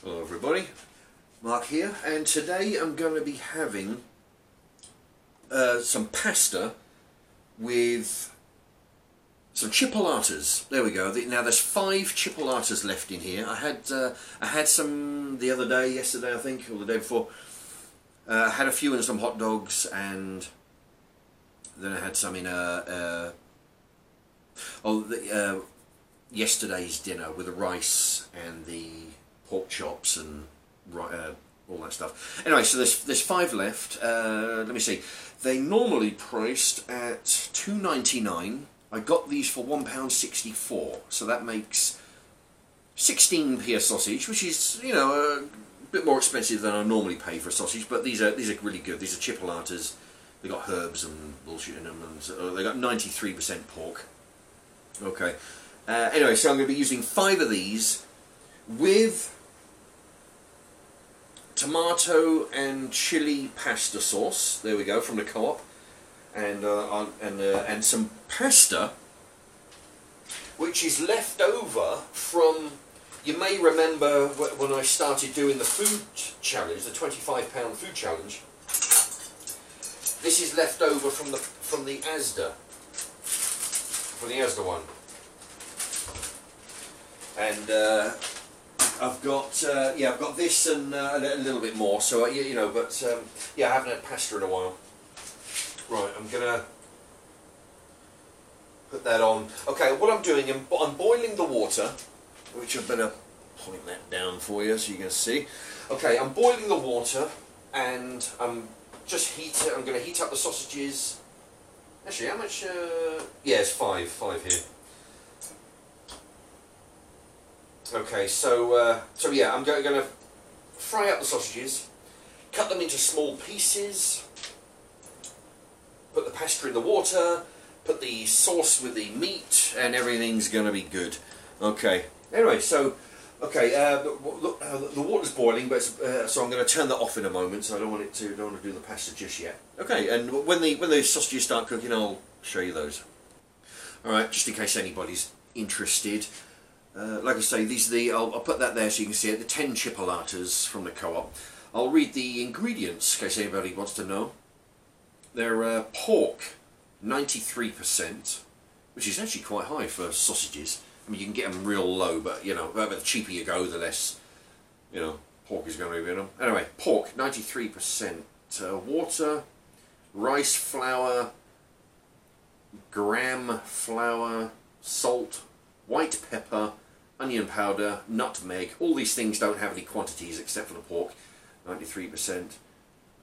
Hello everybody, Mark here, and today I'm going to be having some pasta with some chipolatas. There we go. Now there's 5 chipolatas left in here. I had some the other day, yesterday I think, or the day before. I had a few in some hot dogs, and then I had some in yesterday's dinner with the rice and the pork chops and all that stuff. Anyway, so there's 5 left. Let me see. They normally priced at $2.99. I got these for £1.64, so that makes 16p a sausage, which is, you know, a bit more expensive than I normally pay for a sausage. But these are really good. These are chipolatas. They got herbs and bullshit in them, and they got 93% pork. Okay. Anyway, so I'm going to be using 5 of these with tomato and chili pasta sauce. There we go, from the Co-op, and some pasta which is left over from. You may remember when I started doing the food challenge, the 25-pound food challenge. This is left over from the Asda, one, and I've got this and a little bit more. So you know, but yeah, I haven't had pasta in a while. Right, I'm gonna put that on. Okay, what I'm doing, I'm boiling the water, which I better point that down for you so you can see. Okay, I'm boiling the water, and I'm going to heat up the sausages. Actually, how much? Yeah, it's 5 here. Okay, so yeah, I'm going to fry up the sausages, cut them into small pieces, put the pasta in the water, put the sauce with the meat, and everything's going to be good. Okay. Anyway, so okay, the water's boiling, but so I'm going to turn that off in a moment. So I don't want to do the pasta just yet. Okay, and when the sausages start cooking, I'll show you those. All right, just in case anybody's interested. Like I say, I'll put that there so you can see it. The 10 chipolatas from the Co-op. I'll read the ingredients in case anybody wants to know. They're pork, 93%, which is actually quite high for sausages. I mean, you can get them real low, but you know, the cheaper you go, the less, you know, pork is going to be in them. Anyway, pork, 93%. Water, rice flour, gram flour, salt, white pepper, onion powder, nutmeg. All these things don't have any quantities except for the pork. 93%.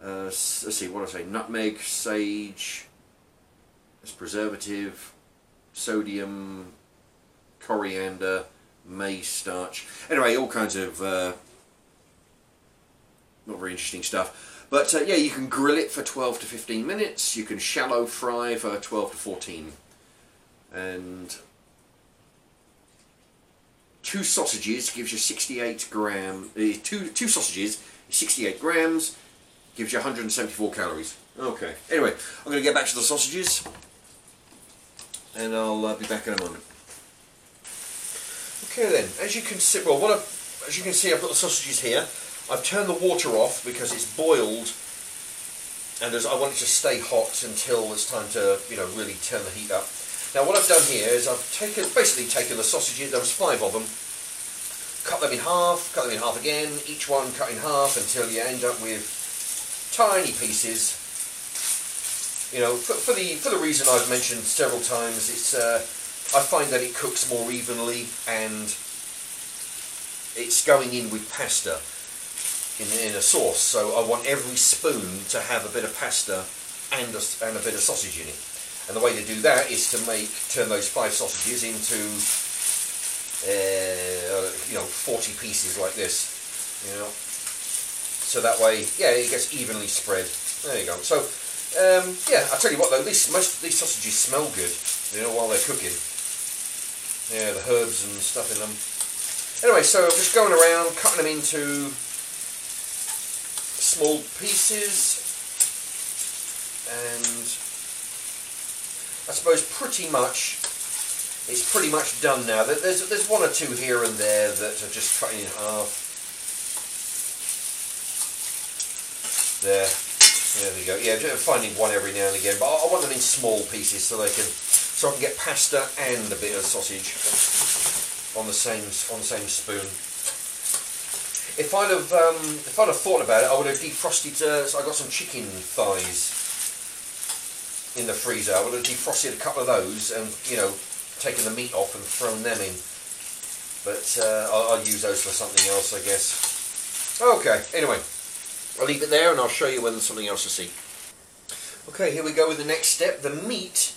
Let's see, what do I say? Nutmeg, sage, that's preservative, sodium, coriander, maize starch. Anyway, all kinds of not very interesting stuff. But yeah, you can grill it for 12 to 15 minutes. You can shallow fry for 12 to 14. And 2 sausages gives you 68 grams. Two sausages, 68 grams, gives you 174 calories. Okay. Anyway, I'm going to get back to the sausages, and I'll be back in a moment. Okay then, as you can see, I've got the sausages here. I've turned the water off because it's boiled, and I want it to stay hot until it's time to, you know, really turn the heat up. Now what I've done here is I've basically taken the sausages. There was 5 of them. Cut them in half again. Each one cut in half until you end up with tiny pieces. You know, for the reason I've mentioned several times, it's I find that it cooks more evenly, and it's going in with pasta in a sauce. So I want every spoon to have a bit of pasta and a bit of sausage in it. And the way to do that is to turn those 5 sausages into, you know, 40 pieces like this, you know. So that way, yeah, it gets evenly spread. There you go. So, yeah, I'll tell you what though, most of these sausages smell good, you know, while they're cooking. Yeah, the herbs and stuff in them. Anyway, so I'm just going around, cutting them into small pieces, and I suppose it's pretty much done now. There's 1 or 2 here and there that are just cutting in half. There we go. Yeah, finding one every now and again, but I want them in small pieces so I can get pasta and a bit of sausage on the same spoon. If I'd have thought about it, I would have defrosted. So I got some chicken thighs in the freezer. I would have defrosted a couple of those and, you know, taken the meat off and thrown them in. But I'll use those for something else, I guess. Okay. Anyway, I'll leave it there and I'll show you when there's something else to see. Okay, here we go with the next step. The meat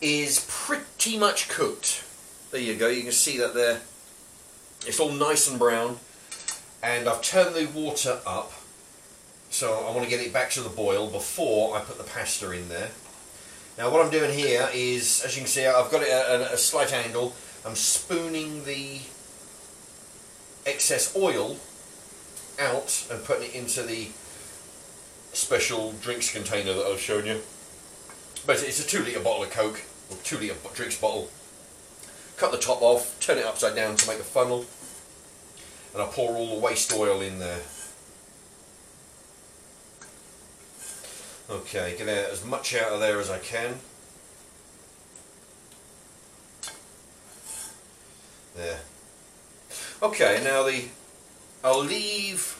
is pretty much cooked. There you go. You can see that there. It's all nice and brown. And I've turned the water up, so I want to get it back to the boil before I put the pasta in there. Now what I'm doing here is, as you can see, I've got it at a slight angle. I'm spooning the excess oil out and putting it into the special drinks container that I've shown you. Basically, it's a 2 litre bottle of Coke, or 2 litre drinks bottle. Cut the top off, turn it upside down to make a funnel. And I pour all the waste oil in there. Okay, get as much out of there as I can. There. Okay, now I'll leave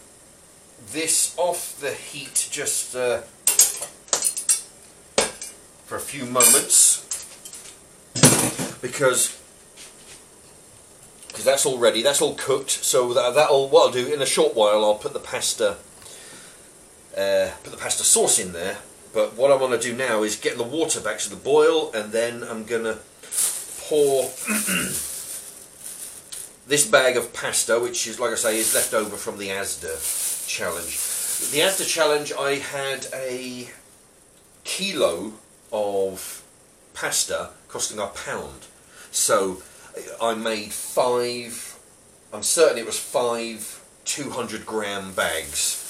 this off the heat just for a few moments because that's all ready, that's all cooked. So that'll, what I'll do in a short while, I'll put the pasta sauce in there. But what I want to do now is get the water back to the boil, and then I'm gonna pour this bag of pasta, which is, like I say, is left over from the Asda challenge. The Asda challenge, I had a kilo of pasta costing £1. So I made 5, I'm certain it was 5 200-gram bags.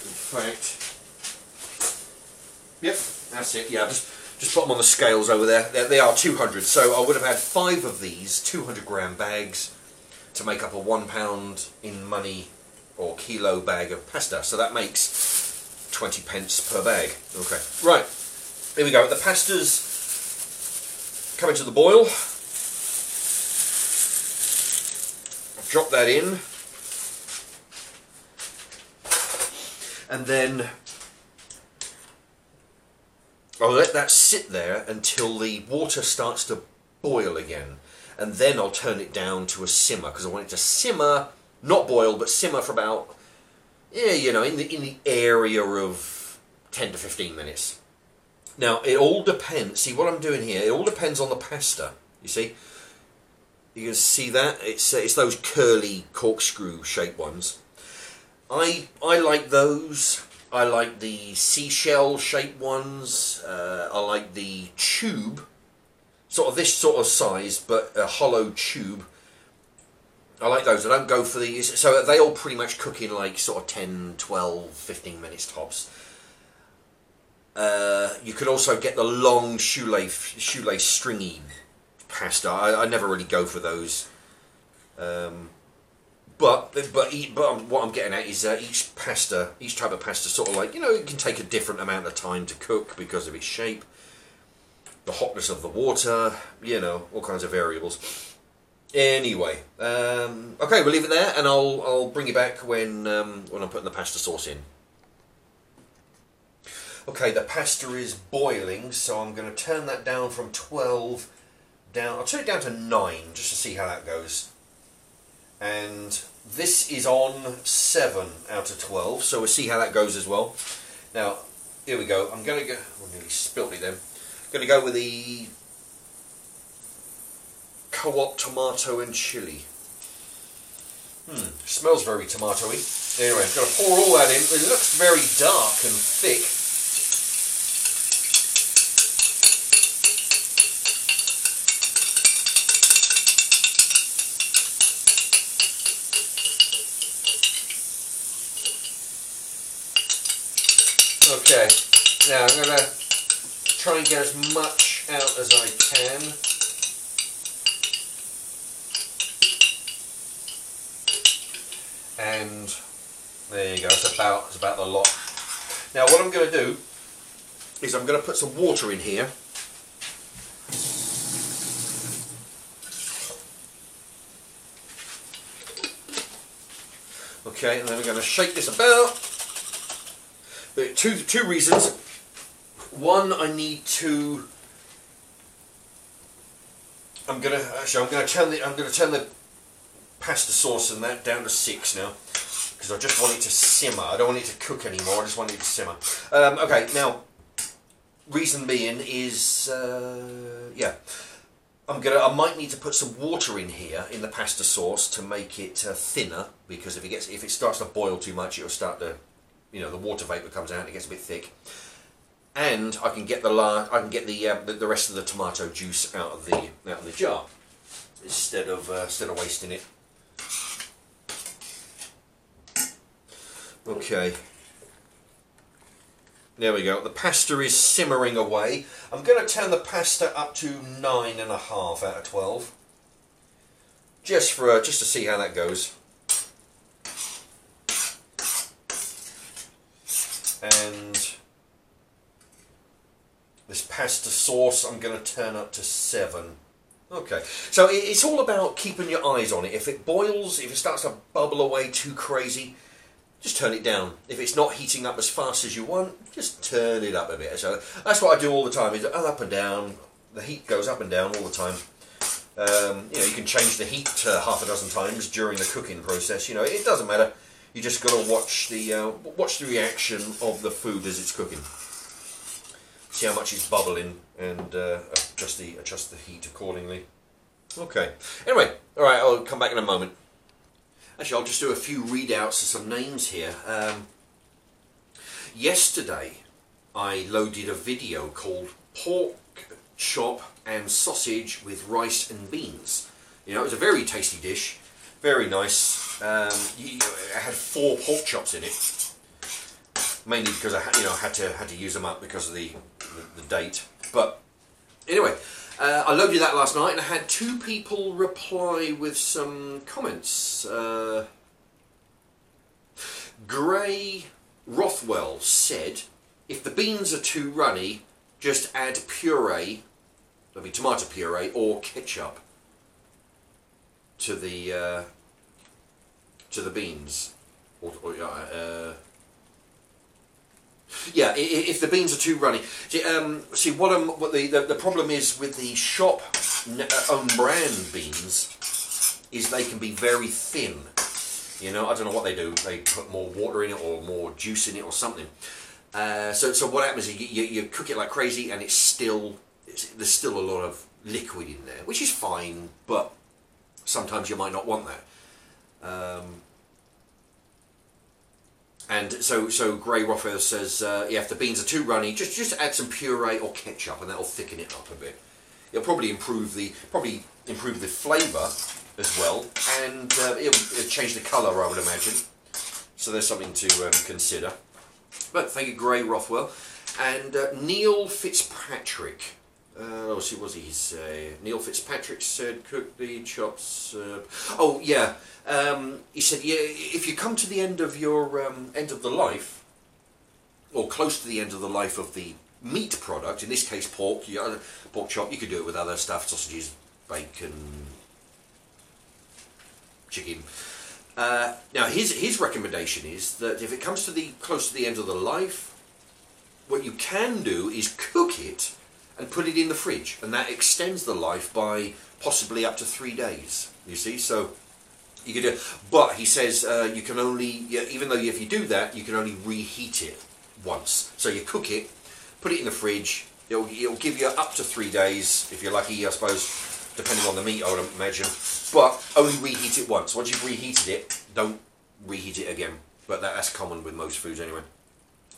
In fact, yep, that's it. Yeah, just put them on the scales over there. They are 200. So I would have had 5 of these 200-gram bags to make up a £1 in money or kilo bag of pasta. So that makes 20 pence per bag. Okay, right. Here we go. The pasta's coming to the boil. I've dropped that in, and then I'll let that sit there until the water starts to boil again, and then I'll turn it down to a simmer, because I want it to simmer, not boil, but simmer for about, yeah, you know, in the area of 10 to 15 minutes. Now, it all depends. See what I'm doing here? It all depends on the pasta. You see? You can see that? It's those curly corkscrew shaped ones. I like those. I like the seashell shaped ones. I like the tube. Sort of this sort of size, but a hollow tube. I like those. I don't go for these. So they all pretty much cook in like sort of 10, 12, 15 minutes tops. You could also get the long shoelace stringy pasta. I never really go for those. But what I'm getting at is each type of pasta sort of like, you know, it can take a different amount of time to cook because of its shape, the hotness of the water, you know, all kinds of variables. Anyway, okay, we'll leave it there, and I'll bring you back when I'm putting the pasta sauce in. Okay, the pasta is boiling, so I'm going to turn that down from 12 down. I'll turn it down to 9 just to see how that goes. And this is on 7 out of 12, so we'll see how that goes as well. Now, here we go. I'm going to go. I nearly spilt it then. I'm going to go with the Co-op tomato and chili. Smells very tomatoey. Anyway, I'm going to pour all that in. It looks very dark and thick. Okay, now I'm going to try and get as much out as I can. And There you go. That's about the lot. Now what I'm going to do is I'm going to put some water in here. Okay, and then we're going to shake this about. Two reasons. One, I need to. I'm going to turn the pasta sauce and that down to 6 now, because I just want it to simmer. I don't want it to cook anymore. I just want it to simmer. Okay, now reason being is yeah. I might need to put some water in here in the pasta sauce to make it thinner, because if it starts to boil too much, it'll start to, the water vapor comes out and it gets a bit thick. And I can get the rest of the tomato juice out of the jar instead of wasting it. Okay. There we go. The pasta is simmering away. I'm going to turn the pasta up to 9.5 out of 12, just to see how that goes. And this pasta sauce I'm going to turn up to 7. Okay, so it's all about keeping your eyes on it. If it boils, if it starts to bubble away too crazy, just turn it down. If it's not heating up as fast as you want, just turn it up a bit. So that's what I do all the time, is up and down. The heat goes up and down all the time. You can change the heat half a dozen times during the cooking process. It doesn't matter. You just got to watch the reaction of the food as it's cooking. See how much it's bubbling, and adjust the heat accordingly. Okay. Anyway, all right. I'll come back in a moment. Actually, I'll just do a few readouts of some names here. Yesterday, I loaded a video called Pork Chop and Sausage with Rice and Beans. It was a very tasty dish, very nice. It had 4 pork chops in it, mainly because I had to use them up because of the date. But anyway. I loaded that last night and I had 2 people reply with some comments. Gray Rothwell said, if the beans are too runny, just add puree, that'll be tomato puree or ketchup, to the beans. Yeah, if the beans are too runny. See, what the problem is with the shop own brand beans is they can be very thin. I don't know what they do. They put more water in it or more juice in it or something. So what happens is you cook it like crazy, and there's still a lot of liquid in there, which is fine, but sometimes you might not want that. And so Gray Rothwell says, yeah, if the beans are too runny, just add some puree or ketchup, and that'll thicken it up a bit. It'll probably improve the flavour as well, and it'll change the colour, I would imagine. So there's something to consider. But thank you, Gray Rothwell. And Neil Fitzpatrick. Let's see, what did he say? Neil Fitzpatrick said, cook the chops. Oh yeah. He said, yeah, if you come to the end of your end of the life, or close to the end of the life of the meat product, in this case pork chop, you could do it with other stuff, sausages, bacon, chicken. Now his recommendation is that if it comes to close to the end of the life, what you can do is cook it and put it in the fridge, and that extends the life by possibly up to 3 days. You see, so you could do, but he says you can only, even though if you do that, you can only reheat it once. So you cook it, put it in the fridge. It'll give you up to 3 days if you're lucky, I suppose, depending on the meat, I would imagine. But only reheat it once. Once you've reheated it, don't reheat it again. But that's common with most foods anyway.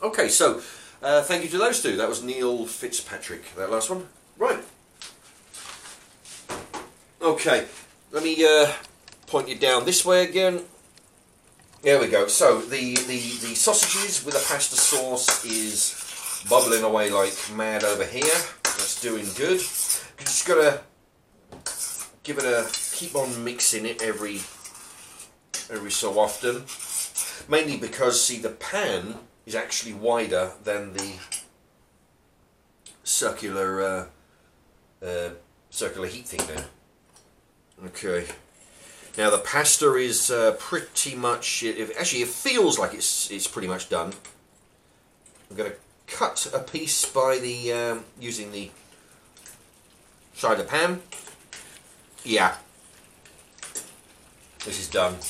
Okay, so thank you to those 2. That was Neil Fitzpatrick, that last one. Right. Okay, let me point you down this way again. There we go. So the sausages with the pasta sauce is bubbling away like mad over here. That's doing good. You just gotta keep on mixing it every so often. Mainly because, see, the pan is actually wider than the circular circular heat thing there. Okay. Now the pasta is pretty much, actually it feels like it's pretty much done. I'm going to cut a piece by the using the side of the pan. Yeah, this is done.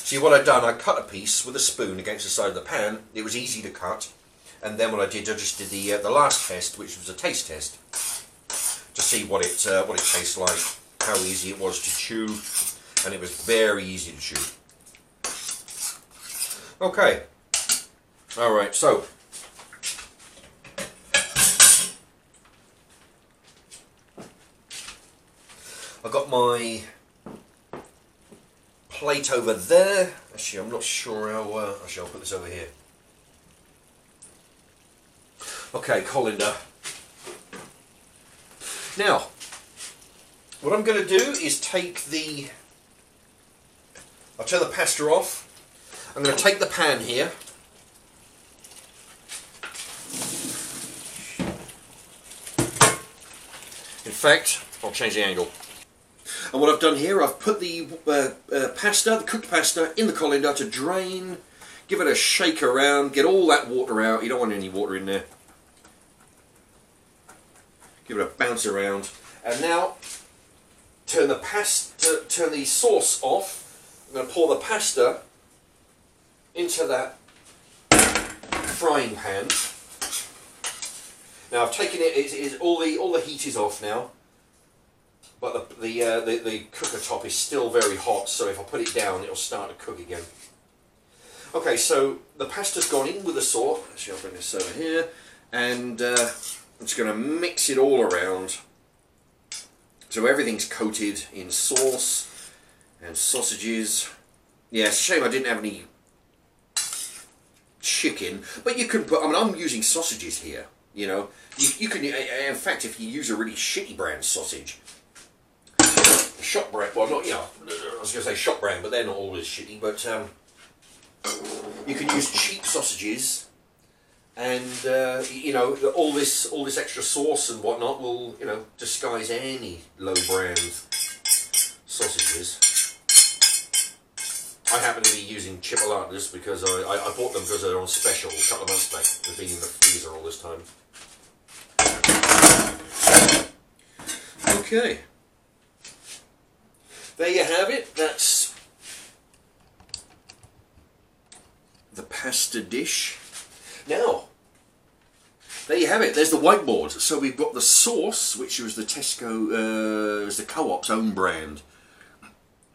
See what I've done, I cut a piece with a spoon against the side of the pan. It was easy to cut, and then what I did, I just did the last test, which was a taste test, to see what it tastes like, how easy it was to chew, and it was very easy to chew. Okay, all right, so I've got my plate over there. Actually, I'm not sure how. Actually, I'll put this over here. Okay, colander. Now, what I'm going to do is take the. I'll turn the pasta off. I'm going to take the pan here. In fact, I'll change the angle. And what I've done here, I've put the pasta, the cooked pasta, in the colander to drain, give it a shake around, get all that water out. You don't want any water in there. Give it a bounce around, and now turn the sauce off. I'm going to pour the pasta into that frying pan. Now I've taken it. All the heat is off now. But the cooker top is still very hot, so if I put it down, it'll start to cook again. Okay, so the pasta's gone in with the sauce. Actually, I'll bring this over here, and I'm just going to mix it all around. So everything's coated in sauce and sausages. Yeah, it's a shame I didn't have any chicken, but you can put. I mean, I'm using sausages here. You know, you can. In fact, if you use a really shitty brand sausage. Shop brand, well, not, you know, I was going to say shop brand, but they're not always shitty, but you can use cheap sausages, and you know, all this extra sauce and whatnot will, you know, disguise any low brand sausages. I happen to be using Chipolatas because I bought them because they're on special a couple of months back. They've been in the freezer all this time. Okay. There you have it. That's the pasta dish. Now, there you have it. There's the whiteboard. So we've got the sauce, which was the Tesco, was the Co-op's own brand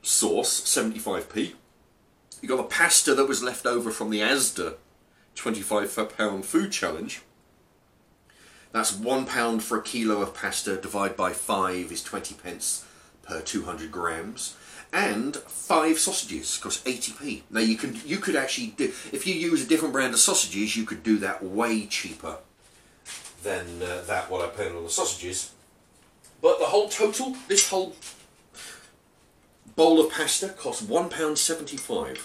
sauce, 75p. You got the pasta that was left over from the Asda 25 food challenge. That's £1 for a kilo of pasta. Divide by 5 is 20 pence per 200 grams, and 5 sausages cost 80p. Now you could actually do, if you use a different brand of sausages, you could do that way cheaper than that what I paid on the sausages. But the whole total, this whole bowl of pasta cost £1.75.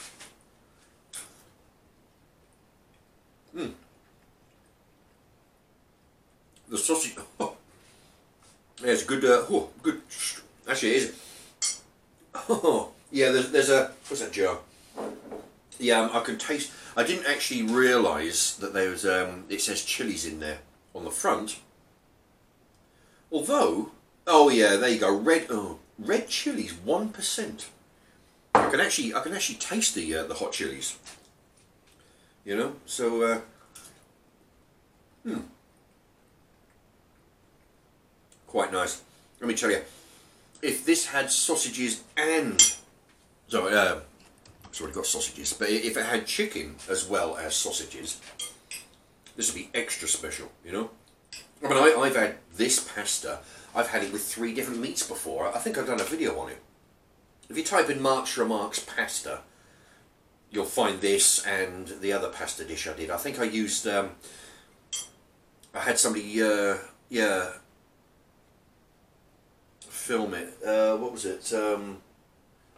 The sausage, oh, yeah, it's good. Good. Actually, it is. Oh, yeah. There's a, what's that jar? Yeah, I can taste. I didn't actually realise that there was. It says chilies in there on the front. Although, oh yeah, there you go. Red chilies, 1%. I can actually taste the hot chilies. You know, so quite nice. Let me tell you, if this had sausages and sorry, it's already got sausages, but if it had chicken as well as sausages, this would be extra special. You know, I mean, I've had this pasta. I've had it with 3 different meats before. I think I've done a video on it. If you type in Mark's Remarks pasta, you'll find this and the other pasta dish I did. I think I used. I had somebody, film it. What was it?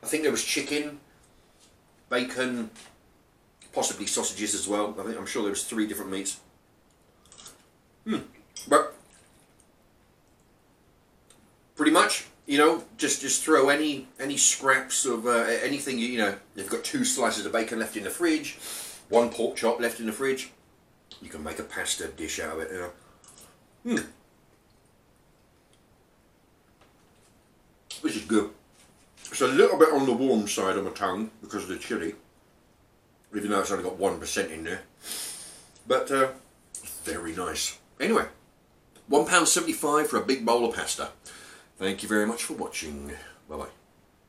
I think there was chicken, bacon, possibly sausages as well. I'm sure there was 3 different meats. But pretty much, you know, just throw any scraps of anything. You know, you've got 2 slices of bacon left in the fridge, 1 pork chop left in the fridge. You can make a pasta dish out of it. You know. This is good. It's a little bit on the warm side of my tongue because of the chilli, even though it's only got 1% in there. But very nice. Anyway, £1.75 for a big bowl of pasta. Thank you very much for watching. Bye bye.